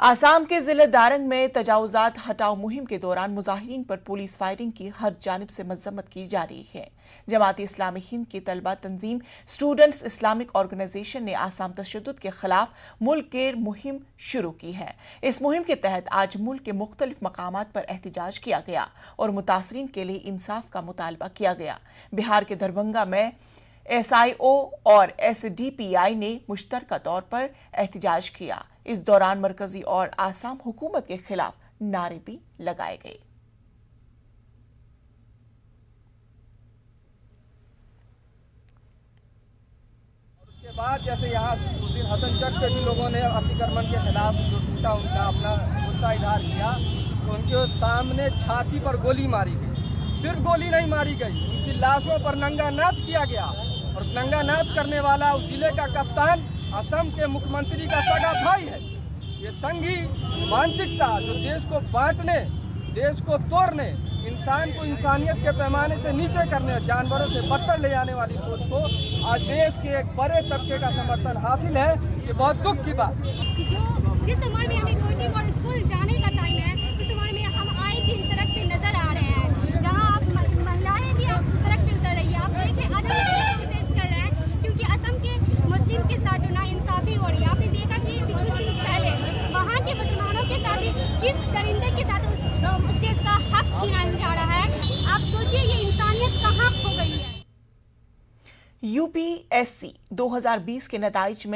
आसाम के जिले दारंग में तजावुजात हटाओ मुहिम के दौरान मुजाहिरीन पर पुलिस फायरिंग की हर जानिब से मजम्मत की जा रही है। जमात इस्लामी हिंद की तलबा तंजीम स्टूडेंट्स इस्लामिक ऑर्गेनाइजेशन ने आसाम तशद्दुद के खिलाफ मुल्क के मुहिम शुरू की है। इस मुहिम के तहत आज मुल्क के मुख्तलिफ मकामात पर एहतजाज किया गया और मुतासरीन के लिए इंसाफ का मुतालबा किया गया। बिहार के दरभंगा में SIO और SDPI ने मुश्तरका तौर पर एहतजाज किया। इस दौरान मरकजी और आसाम हुकूमत के खिलाफ नारे भी लगाए गए। उसके बाद जैसे यहाँ उस दिन हसनचक पे भी लोगों ने अतिक्रमण के खिलाफ जो टूटा उनका अपना गुस्सा इजहार किया, तो उनके सामने छाती पर गोली मारी गई। सिर्फ गोली नहीं मारी गई, उनकी लाशों पर नंगा नाच किया गया और नंगा नाच करने वाला उस जिले का कप्तान असम के मुख्यमंत्री का सगा भाई है। ये संघी मानसिकता जो देश को बांटने, देश को तोड़ने, इंसान को इंसानियत के पैमाने से नीचे करने, जानवरों से बदतर ले जाने वाली सोच को आज देश के एक बड़े तबके का समर्थन हासिल है। ये बहुत दुख की बात है। जिस उम्र में हमें कोचिंग और स्कूल जाने का टाइम है, उस उम्र में हम आए दिन सड़क पे नजर आ रहे हैं, जहाँ आप महिलाएं भी आप सड़क पे उतर रही है। आप देखें, आज हम प्रोटेस्ट कर रहे हैं क्योंकि असम के मुस्लिम के साथ जो नाइंसाफी हो रही है। आपने देखा कि कुछ दिन पहले वहाँ के मुसलमानों के साथ किस दरिंदे के साथ उससे इसका हक छीना जा रहा है। आप सोचिए ये इंसानियत कहाँ खो गई है। UPSC 2020 के नताइज में